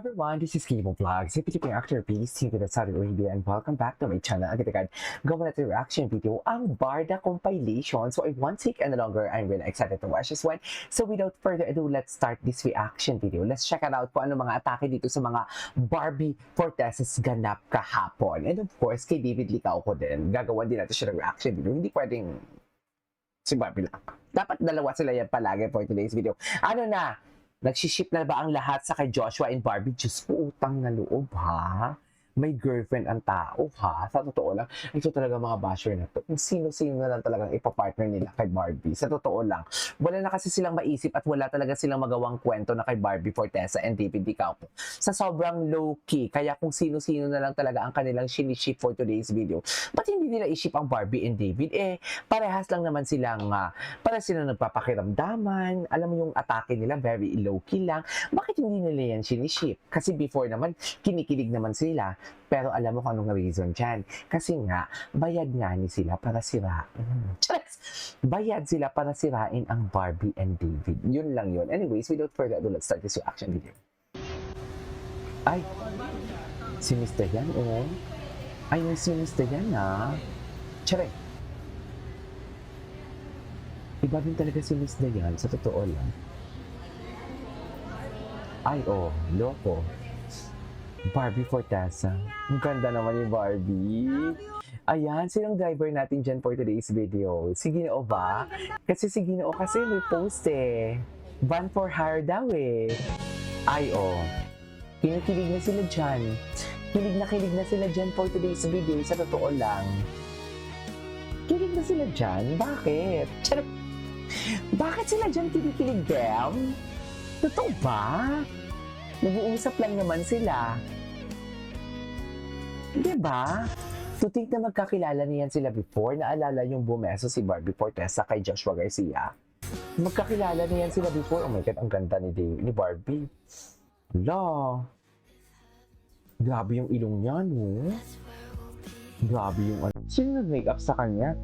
Everyone, this is Kimo Vlogs, a Filipino actor based here in Saudi Arabia, and welcome back to my channel. Agad-agad, gawa natin reaction video, ang Barda compilation. So I won't take any longer, I'm really excited to watch this one. So without further ado, let's start this reaction video. Let's check it out kung ano mga atake dito sa mga Barbie Fortez's ganap kahapon. And of course, kay David Licao ko din, gagawan din natin siya ng reaction video. Hindi pwedeng si Barbie lang. Dapat dalawa sila yan palagi for today's video. Ano na? Nagsiship na ba ang lahat sa kay Joshua and Barbie? Diyos ko, utang na loob, ha? May girlfriend ang tao, ha? Sa totoo lang, ito talaga mga basher na to. Kung sino-sino na lang talagang ipapartner nila kay Barbie. Sa totoo lang, wala na kasi silang maisip at wala talaga silang magawang kwento na kay Barbie Forteza and David Licao. Sa sobrang low-key, kaya kung sino-sino na lang talaga ang kanilang siniship for today's video. Ba't hindi nila iship ang Barbie and David? Parehas lang naman silang, para silang nagpapakiramdaman. Alam mo yung atake nila, very low-key lang. Bakit hindi nila yan siniship? Kasi before naman, kinikilig naman sila. Pero alam mo kung anong reason dyan. Kasi nga, bayad nga ni sila para sirain. Bayad sila para sirain ang Barbie and David. Yun lang yun. Anyways, without further ado, let's start this reaction video. Ay, si Mr. Yan, oh. Ay, yung si Mr. Yan, Tsare. Iba din talaga si Mr. Yan, sa totoo lang. Ay, oh, loko. Barbie Forteza. Ang ganda naman ni Barbie. Ayan, sinong driver natin dyan for today's video? Si Ginoo ba? Kasi si Ginoo kasi may post Van for hire daw Ay, oh. Kinikilig na sila dyan. Kilig na sila dyan for today's video. Sa totoo lang. Kilig na sila dyan? Bakit? Charot. Bakit sila dyan kinikilig, Bam? Totoo ba? Nag-uusap lang naman sila. Diba? To think na magkakilala niyan sila before, naalala yung bumeso si Barbie Forteza kay Joshua Garcia. Magkakilala niyan sila before. Oh my God, ang ganda ni Barbie. Hala. Grabe yung ilong niya, no? Grabe yung ano. Sino nag-make up sa kanya?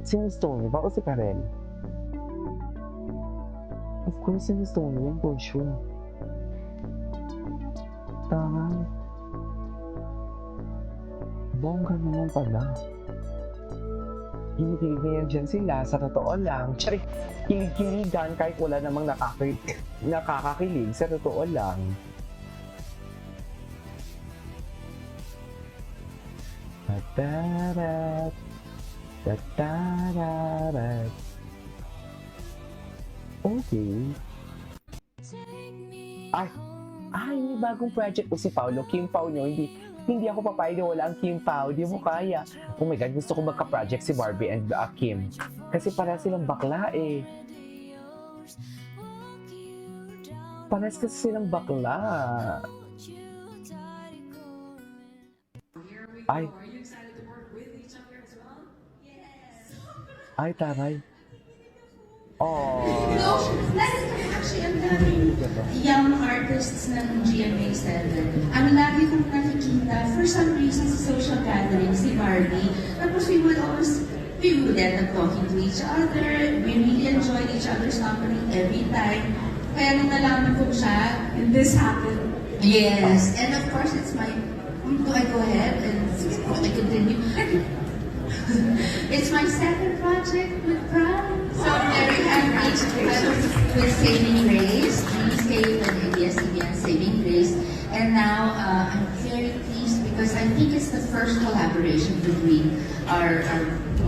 Si Miss Tony ba o si Karen? Of course, si Miss Tony yan, for sure. Bongga naman pala. Kinikilig na yan dyan sila, sa totoo lang. Tsari, kilig-kiligan kahit wala namang nakakakilig, sa totoo lang. Tatarat, tatarat. Okay. Ay, may bagong project po si Paolo. Kim Pao nyo, hindi ako papayag na wala ang Kim Pao. Di mo kaya. Oh my God, gusto ko magka-project si Barbie and Kim. Kasi para silang bakla Paras kasi silang bakla. Ay. Ay, taray. Oh. No, actually, ang daming young artists ng GMA7. Ang lagi kong nakikita, for some reason, sa social gatherings, si Barbie, tapos we would end up talking to each other, we really enjoyed each other's company every time. Kaya nung nalaman ko siya, and this happened. Yes, and of course, it's my, do I go ahead and I continue? It's my second project with Prime. So I'm very happy with Saving Grace, Dreamscape and ABS-CBN Saving Grace. And now I'm very pleased because I think it's the first collaboration between our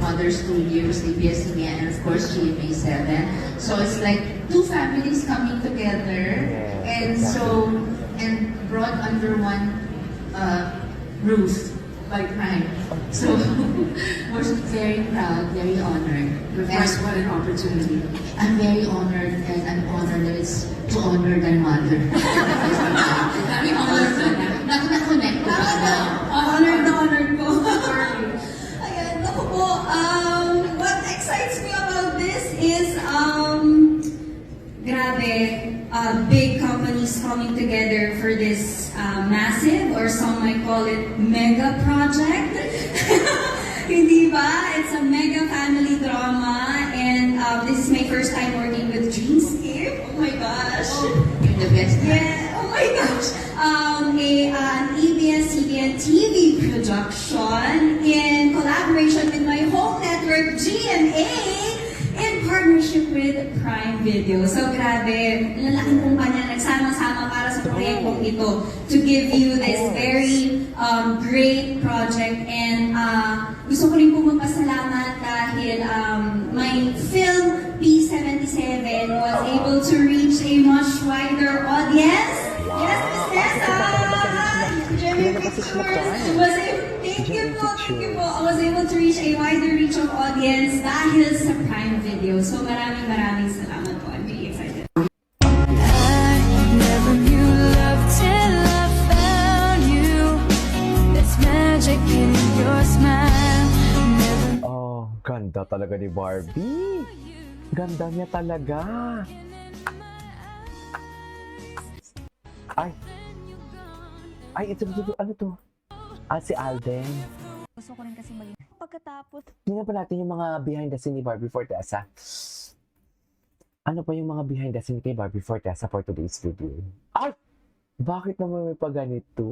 mother studios, ABS-CBN, and of course GMA7. So it's like two families coming together and brought under one roof by Prime. So we're very proud, very honored. First, what an opportunity. I'm very honored, and I'm honored that it's to honor thy mother. Kami honored na. Na-connect ko ba na? Honored ko. Ayan, ako po, what excites me about this is, grabe, big companies coming together for this massive, or some might call it mega project. Hindi ba? It's a mega family drama, and this is my first time working with Dreamscape. Oh my gosh. You're the best. Yeah, oh my gosh. production in collaboration with my home network, GMA, in partnership with Prime Video. So grabe, lalaking kumpanya nagsama-sama para sa proyektong ito to give you this very great project. And gusto ko rin po magpasalamat dahil my film P77 was able to reach a much wider audience. Yes, Miss Tessa! Jeremy Pictures was able, thank you po. I was able to reach a wider reach of audience dahil sa Prime Video. So maraming salamat po. I'm really excited. Never knew love till I found you. There's magic in your smile. Never Oh, ganda talaga ni Barbie. Ganda niya talaga. Ay, ito, ano to? Si Alden. Gusto ko rin kasi maging pagkatapos. Tingnan pa natin yung mga behind the scene ni Barbie Fortesa. Ano pa yung mga behind the scene kay Barbie Fortesa for today's video? Ay! Bakit naman may paganito?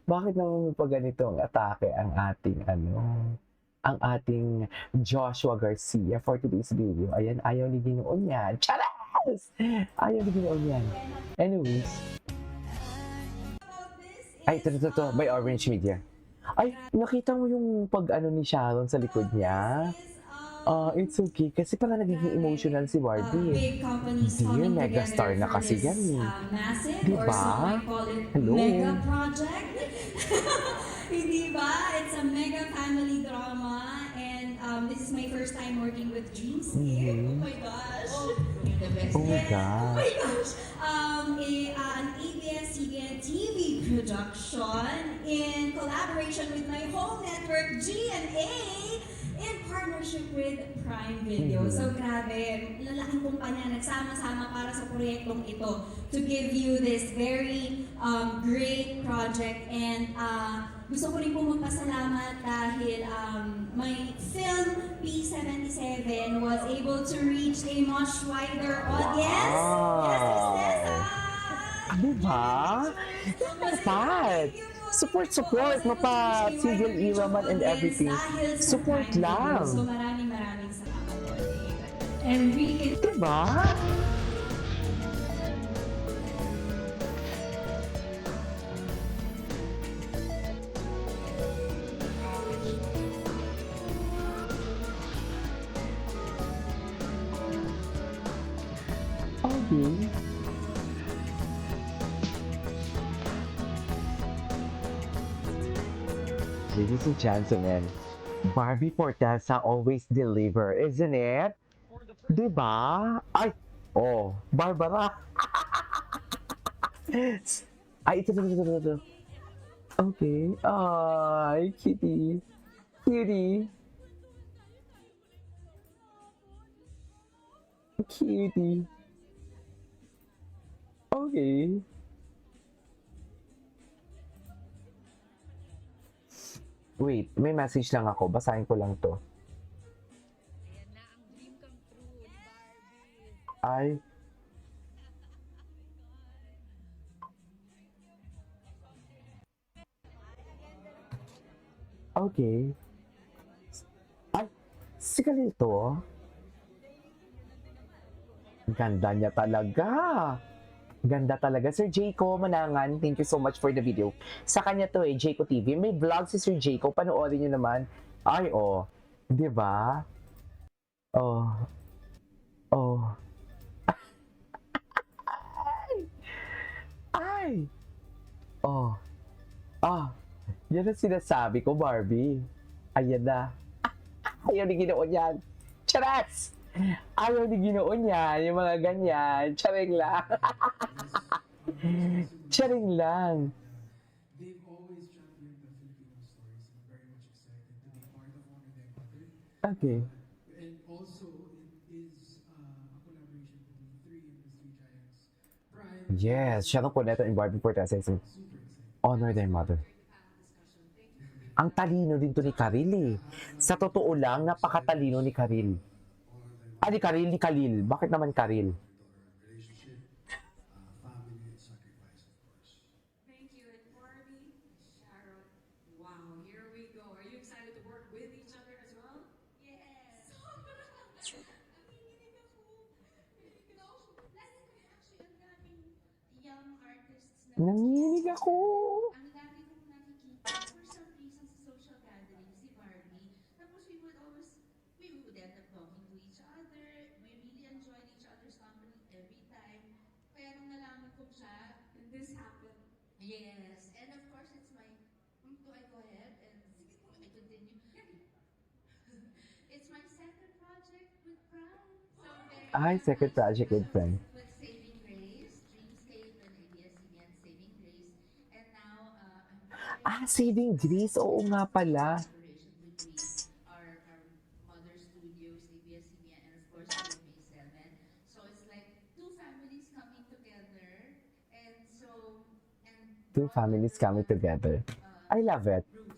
Bakit naman may paganito ang atake ang ating Joshua Garcia for today's video? Ayan, ayaw ni Ginoon yan. Charas! Ayaw ni Ginoon yan. Anyways. Ay, ito, by Orange Media. Ay, nakita mo yung pag-ano ni Sharon sa likod niya? It's okay. Kasi parang nagiging emotional si Barbie. Big companies Dear coming megastar together na for kasi this, yan eh. massive, Diba? or some might call it Hello? mega project. Hindi ba? It's a mega family drama, and this is my first time working with Dreamscape. Oh my gosh! The best. Oh my Yes. Oh gosh. my gosh! An ABS-CBN TV production in collaboration with my home network, GMA, in partnership with Prime Video. So grabe, lalaking kumpanya nagsama-sama para sa proyektong ito to give you this very great project. And gusto ko rin po magpasalamat dahil my film P77 was able to reach a much wider audience. Wow. Yes, Miss Tessa! Diba? Dapat. Support. Mapa single era man and everything. Support lang. So maraming salamat po. And really, Diba? Okay. Ladies and gentlemen, Barbie Fortesa always deliver, isn't it? Diba? Ay! Oh, Barbara! Ay, ito. Okay. Ay, kitty. Cutie. Cutie. Okay. Wait, may message lang ako. Basahin ko lang to. Ay. Okay. Ay, si Khalil to. Ganda niya talaga. Ganda talaga. Sir Jayco Manangan, thank you so much for the video. Sa kanya to Jayco TV. May vlog si Sir Jayco. Panoorin niyo naman. Ay, oh. Diba? Oh. Oh. Ay! Oh. Ah. Yan ang sinasabi ko, Barbie. Ayan na. Ayaw ni Ginoon yan. Charas! Ayaw ni Ginoon yan. Yung mga ganyan. Charing lang. Charing lang. They've always championed the Filipino stories and I'm very much excited to be part of Honor Thy Mother. Okay. And also, it is a collaboration between three industry giants. Prime, Yes, siya ang puneta in Barbie Fortesa is Honor Their Mother. Ang talino din to ni Karil eh. Sa totoo lang, napakatalino ni Karil. Ni Khalil. Bakit naman Karil? relationship, family, and sacrifice, of course. Thank you. And Barbie, Sharon, wow, you're with each other as well? Yes. Nanginginig ako. Last ko actually, ang daming young artists na Nanginig ako. ang lagi kong nakikita for some reason sa social gatherings, si Barbie. Tapos we would end up talking to each other. We really enjoyed each other's company every time. Kaya nung nalaman ko siya, And this happened. yes. And of course, it's my, do I go ahead and sige po, I continue? It's my second project with Prime. So very Second project with Prime. with Saving Grace, Dreamscape, and ABS-CBN Saving Grace. And now, I'm Saving Grace. Oo nga pala. collaboration between our mother studios, ABS-CBN, and of course GMA7. So it's like two families coming together, and Two families coming together. I love it. Ruth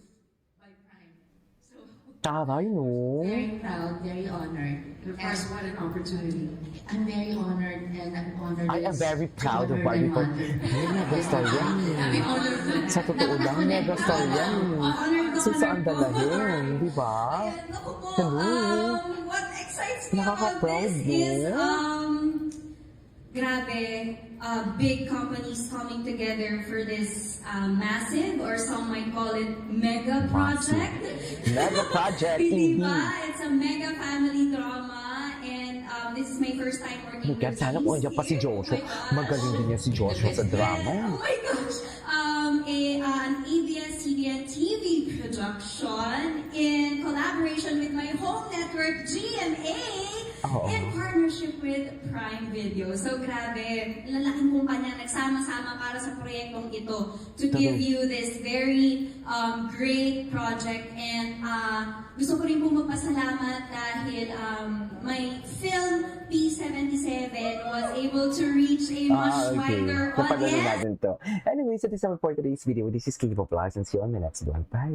by Prime. So Taray, no? very proud, very honored. And of course, what an opportunity. I'm very honored, and I'm honored. I am as very proud of honored Barbie and for honored. megastar yan. Happy honor na. Sa totoo lang, megastar yan. So saan dalahin, di ba? Ayan, naku po. Hello. What excites me about Nakaka-proud this mo. is, grabe, big companies coming together for this massive, or some might call it mega project. Mega project, Hindi indeed. ba? It's a mega family drama, and this is my first time working Kaya sana kung andyan pa si Joshua. Magaling din yan si Joshua sa drama. Oh my gosh! An ABS-CBN TV production in collaboration with my home network, GMA, Oo. in partnership with Prime Video. So grabe, lalaking kumpanya nagsama-sama para sa proyektong ito to give you this very great project. And gusto ko rin po magpasalamat dahil my film P77 was able to reach a much wider Napanood audience. natin to. Anyway, so this is for today's video. This is Kikipo Plus and see you on my next one. Bye!